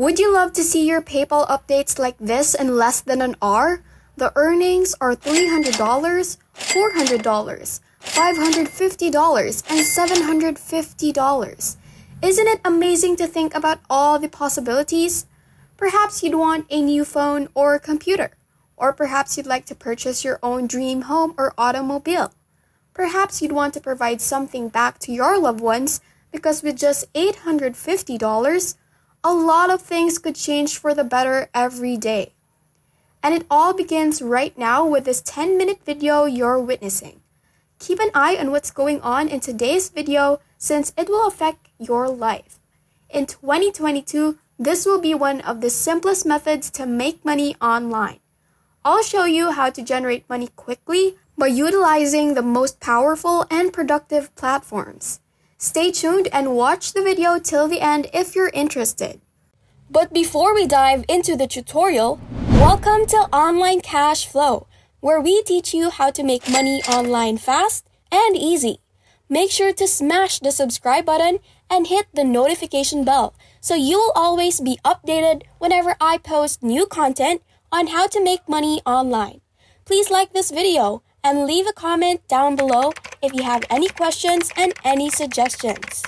Would you love to see your PayPal updates like this in less than an hour? The earnings are $300, $400, $550, and $750. Isn't it amazing to think about all the possibilities? Perhaps you'd want a new phone or computer. Or perhaps you'd like to purchase your own dream home or automobile. Perhaps you'd want to provide something back to your loved ones because with just $850, a lot of things could change for the better every day. And it all begins right now with this 10-minute video you're witnessing. Keep an eye on what's going on in today's video since it will affect your life. In 2022, this will be one of the simplest methods to make money online. I'll show you how to generate money quickly by utilizing the most powerful and productive platforms. Stay tuned and watch the video till the end if you're interested. But before we dive into the tutorial, welcome to Online Cash Flow, where we teach you how to make money online fast and easy. Make sure to smash the subscribe button and hit the notification bell so you'll always be updated whenever I post new content on how to make money online. Please like this video and leave a comment down below if you have any questions and any suggestions.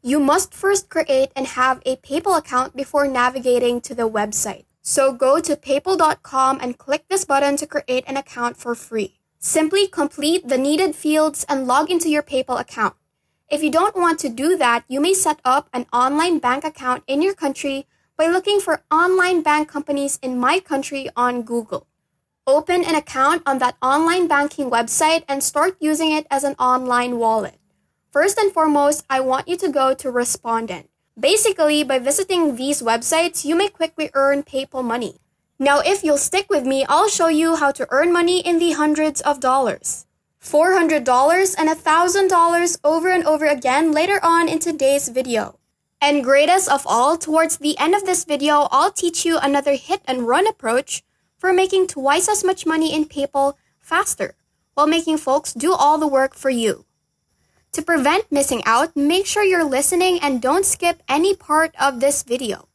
You must first create and have a PayPal account before navigating to the website. So go to paypal.com and click this button to create an account for free. Simply complete the needed fields and log into your PayPal account. If you don't want to do that, you may set up an online bank account in your country by looking for online bank companies in my country on Google. Open an account on that online banking website and start using it as an online wallet. First and foremost, I want you to go to Respondent. Basically, by visiting these websites, you may quickly earn PayPal money. Now, if you'll stick with me, I'll show you how to earn money in the hundreds of dollars. $400 and $1,000 over and over again later on in today's video. And greatest of all, towards the end of this video, I'll teach you another hit and run approach for making twice as much money in PayPal faster, while making folks do all the work for you. To prevent missing out, make sure you're listening and don't skip any part of this video.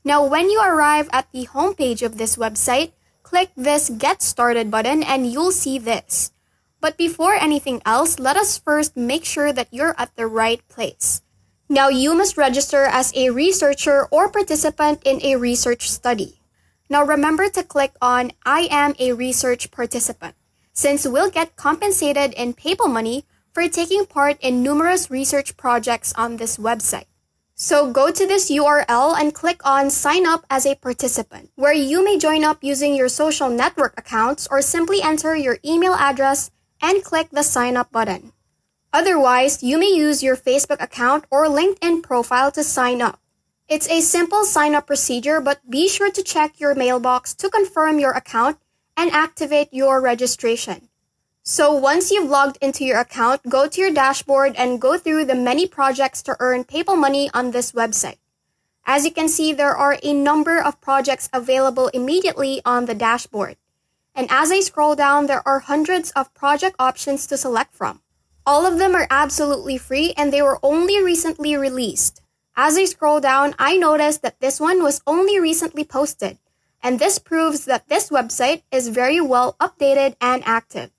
Now, when you arrive at the homepage of this website, click this Get Started button and you'll see this. But before anything else, let us first make sure that you're at the right place. Now, you must register as a researcher or participant in a research study. Now, remember to click on I am a research participant, since we'll get compensated in PayPal money for taking part in numerous research projects on this website. So go to this URL and click on Sign Up as a Participant, where you may join up using your social network accounts or simply enter your email address and click the Sign Up button. Otherwise, you may use your Facebook account or LinkedIn profile to sign up. It's a simple sign-up procedure, but be sure to check your mailbox to confirm your account and activate your registration. So once you've logged into your account, go to your dashboard and go through the many projects to earn PayPal money on this website. As you can see, there are a number of projects available immediately on the dashboard. And as I scroll down, there are hundreds of project options to select from. All of them are absolutely free and they were only recently released. As I scroll down, I noticed that this one was only recently posted, and this proves that this website is very well updated and active.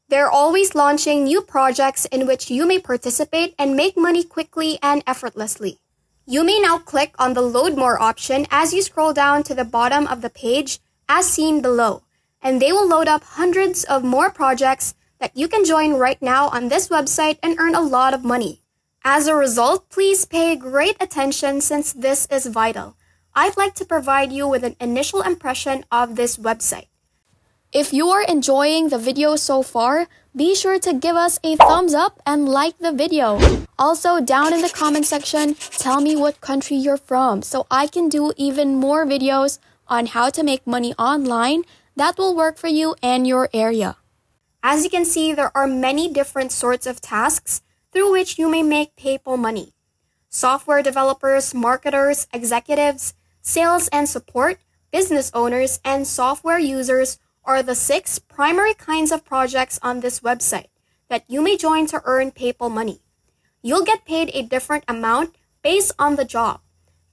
They're always launching new projects in which you may participate and make money quickly and effortlessly. You may now click on the Load More option as you scroll down to the bottom of the page as seen below, and they will load up hundreds of more projects that you can join right now on this website and earn a lot of money. As a result, please pay great attention since this is vital. I'd like to provide you with an initial impression of this website. If you are enjoying the video so far, be sure to give us a thumbs up and like the video. Also, down in the comment section, tell me what country you're from so I can do even more videos on how to make money online that will work for you and your area. As you can see, there are many different sorts of tasks through which you may make PayPal money. Software developers, marketers, executives, sales and support, business owners, and software users are the 6 primary kinds of projects on this website that you may join to earn PayPal money. You'll get paid a different amount based on the job.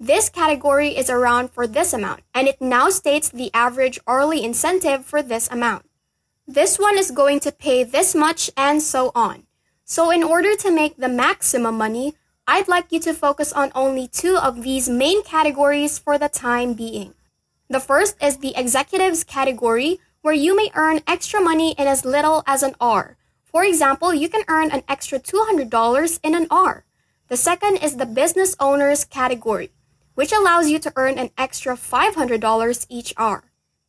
This category is around for this amount, and it now states the average hourly incentive for this amount. This one is going to pay this much, and so on. So in order to make the maximum money, I'd like you to focus on only 2 of these main categories for the time being. The first is the executives category, where you may earn extra money in as little as an hour. For example, you can earn an extra $200 in an hour. The second is the business owners category, which allows you to earn an extra $500 each hour.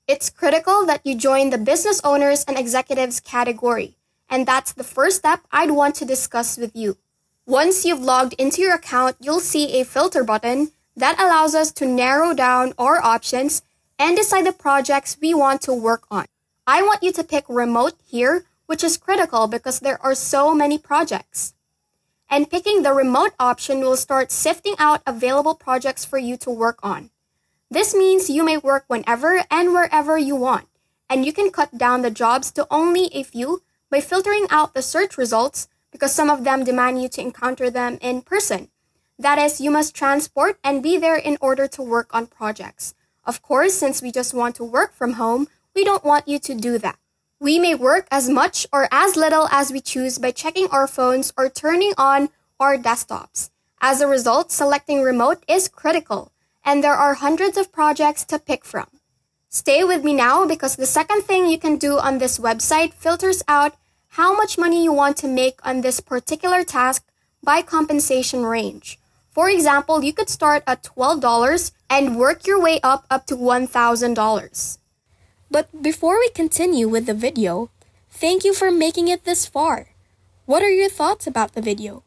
It's critical that you join the business owners and executives category, and that's the first step I'd want to discuss with you. Once you've logged into your account, you'll see a filter button that allows us to narrow down our options and decide the projects we want to work on. I want you to pick remote here, which is critical because there are so many projects. And picking the remote option will start sifting out available projects for you to work on. This means you may work whenever and wherever you want, and you can cut down the jobs to only a few by filtering out the search results because some of them demand you to encounter them in person. That is, you must transport and be there in order to work on projects. Of course, since we just want to work from home, we don't want you to do that. We may work as much or as little as we choose by checking our phones or turning on our desktops. As a result, selecting remote is critical, and there are hundreds of projects to pick from. Stay with me now because the second thing you can do on this website filters out how much money you want to make on this particular task by compensation range. For example, you could start at $12 and work your way up to $1,000. But before we continue with the video, thank you for making it this far. What are your thoughts about the video?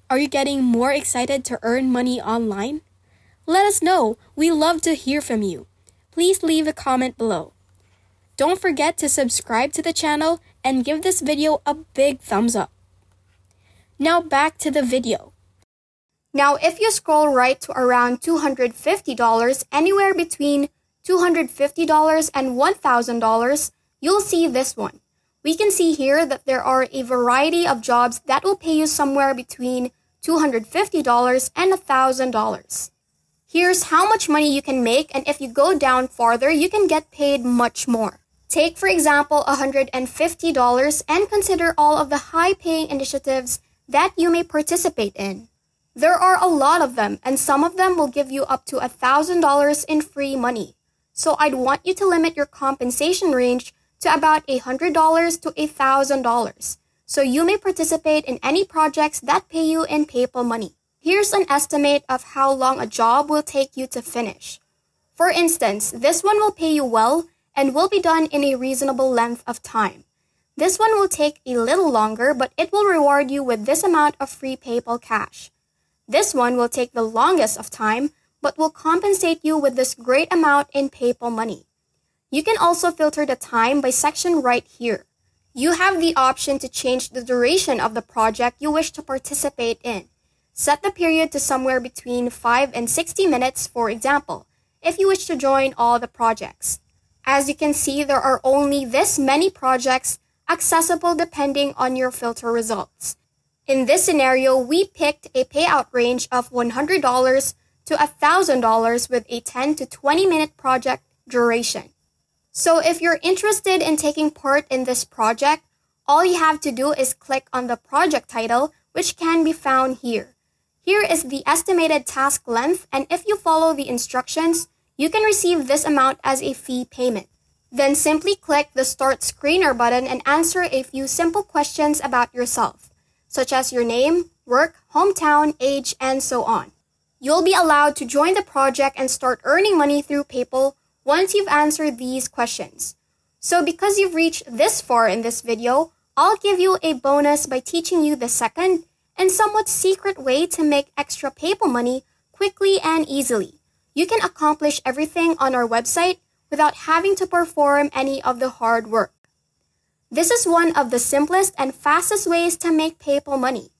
Are you getting more excited to earn money online? Let us know. We love to hear from you. Please leave a comment below. Don't forget to subscribe to the channel and give this video a big thumbs up. Now back to the video. Now if you scroll right to around $250, anywhere between $250 and $1,000, you'll see this one. We can see here that there are a variety of jobs that will pay you somewhere between $250 and $1,000. Here's how much money you can make, and if you go down farther, you can get paid much more. Take, for example, $150 and consider all of the high-paying initiatives that you may participate in. There are a lot of them, and some of them will give you up to $1,000 in free money. So I'd want you to limit your compensation range to about $100 to $1,000, so you may participate in any projects that pay you in PayPal money. Here's an estimate of how long a job will take you to finish. For instance, this one will pay you well and will be done in a reasonable length of time. This one will take a little longer, but it will reward you with this amount of free PayPal cash. This one will take the longest of time, but will compensate you with this great amount in PayPal money. You can also filter the time by section right here. You have the option to change the duration of the project you wish to participate in. Set the period to somewhere between 5 and 60 minutes, for example, if you wish to join all the projects. As you can see, there are only this many projects accessible depending on your filter results. In this scenario, we picked a payout range of $100 to $1,000 with a 10 to 20 minute project duration. So if you're interested in taking part in this project, all you have to do is click on the project title, which can be found here. Here is the estimated task length, and if you follow the instructions, you can receive this amount as a fee payment. Then simply click the Start Screener button and answer a few simple questions about yourself, such as your name, work, hometown, age, and so on. You'll be allowed to join the project and start earning money through PayPal once you've answered these questions. So because you've reached this far in this video, I'll give you a bonus by teaching you the second and somewhat secret way to make extra PayPal money quickly and easily. You can accomplish everything on our website without having to perform any of the hard work. This is one of the simplest and fastest ways to make PayPal money.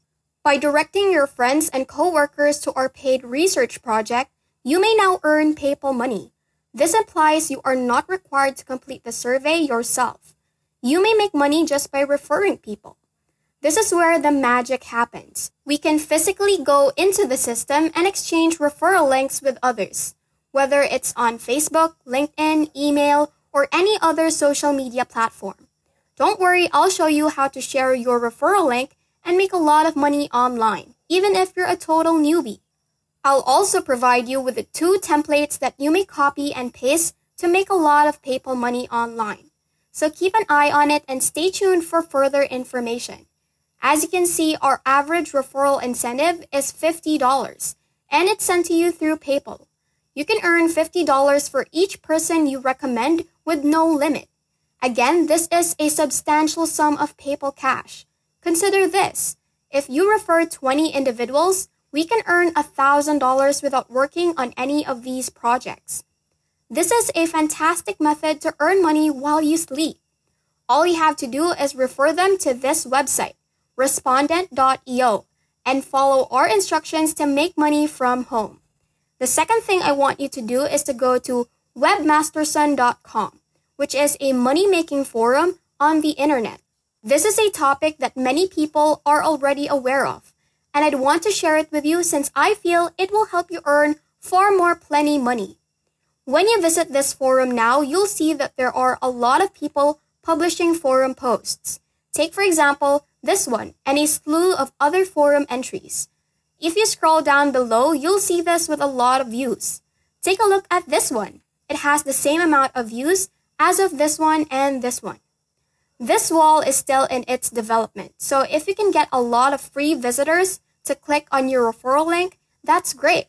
By directing your friends and coworkers to our paid research project, you may now earn PayPal money. This implies you are not required to complete the survey yourself. You may make money just by referring people. This is where the magic happens. We can physically go into the system and exchange referral links with others, whether it's on Facebook, LinkedIn, email, or any other social media platform. Don't worry, I'll show you how to share your referral link and make a lot of money online, even if you're a total newbie. I'll also provide you with the 2 templates that you may copy and paste to make a lot of PayPal money online. So keep an eye on it and stay tuned for further information. As you can see, our average referral incentive is $50, and it's sent to you through PayPal. You can earn $50 for each person you recommend with no limit. Again, this is a substantial sum of PayPal cash. Consider this. If you refer 20 individuals, we can earn $1,000 without working on any of these projects. This is a fantastic method to earn money while you sleep. All you have to do is refer them to this website, respondent.io, and follow our instructions to make money from home. The second thing I want you to do is to go to webmasterson.com, which is a money-making forum on the internet. This is a topic that many people are already aware of, and I'd want to share it with you since I feel it will help you earn far more plenty money. When you visit this forum now, you'll see that there are a lot of people publishing forum posts. Take for example, this one and a slew of other forum entries. If you scroll down below, you'll see this with a lot of views. Take a look at this one. It has the same amount of views as of this one and this one. This wall is still in its development, so if you can get a lot of free visitors to click on your referral link, that's great.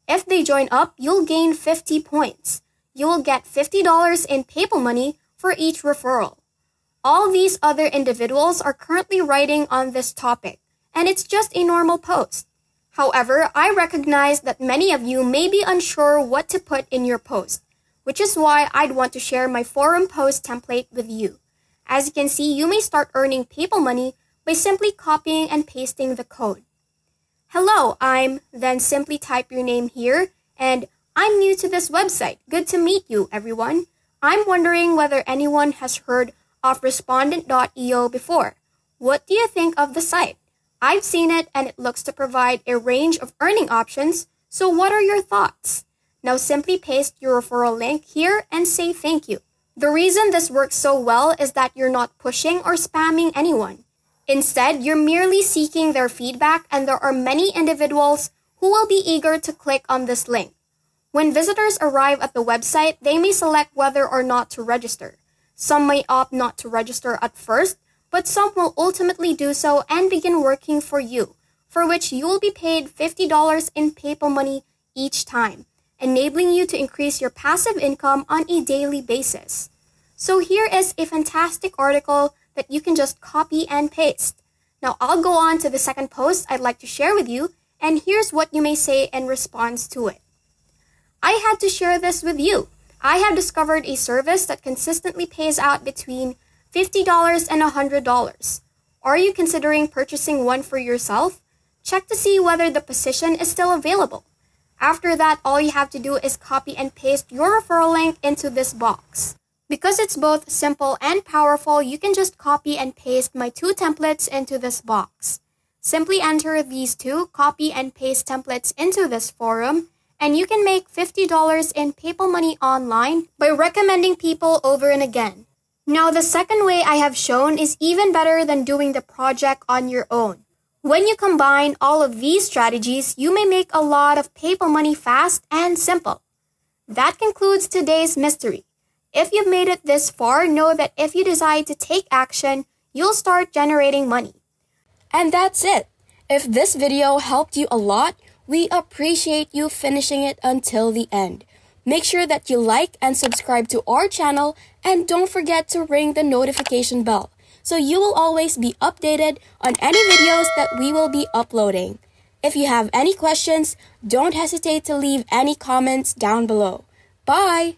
If they join up, you'll gain 50 points. You will get $50 in PayPal money for each referral. All these other individuals are currently writing on this topic, and it's just a normal post. However, I recognize that many of you may be unsure what to put in your post, which is why I'd want to share my forum post template with you. As you can see, you may start earning PayPal money by simply copying and pasting the code. Hello, then simply type your name here, and I'm new to this website. Good to meet you, everyone. I'm wondering whether anyone has heard of respondent.io before. What do you think of the site? I've seen it and it looks to provide a range of earning options, so what are your thoughts? Now simply paste your referral link here and say thank you. The reason this works so well is that you're not pushing or spamming anyone. Instead, you're merely seeking their feedback, and there are many individuals who will be eager to click on this link. When visitors arrive at the website, they may select whether or not to register. Some may opt not to register at first, but some will ultimately do so and begin working for you, for which you will be paid $50 in PayPal money each time, enabling you to increase your passive income on a daily basis. So here is a fantastic article that you can just copy and paste. Now I'll go on to the second post I'd like to share with you, and here's what you may say in response to it. I had to share this with you. I have discovered a service that consistently pays out between $50 and $100. Are you considering purchasing one for yourself? Check to see whether the position is still available. After that, all you have to do is copy and paste your referral link into this box. Because it's both simple and powerful, you can just copy and paste my 2 templates into this box. Simply enter these 2 copy and paste templates into this forum, and you can make $50 in PayPal money online by recommending people over and again. Now, the second way I have shown is even better than doing the project on your own. When you combine all of these strategies, you may make a lot of PayPal money fast and simple. That concludes today's mystery. If you've made it this far, know that if you decide to take action, you'll start generating money. And that's it. If this video helped you a lot, we appreciate you finishing it until the end. Make sure that you like and subscribe to our channel, and don't forget to ring the notification bell so you will always be updated on any videos that we will be uploading. If you have any questions, don't hesitate to leave any comments down below. Bye!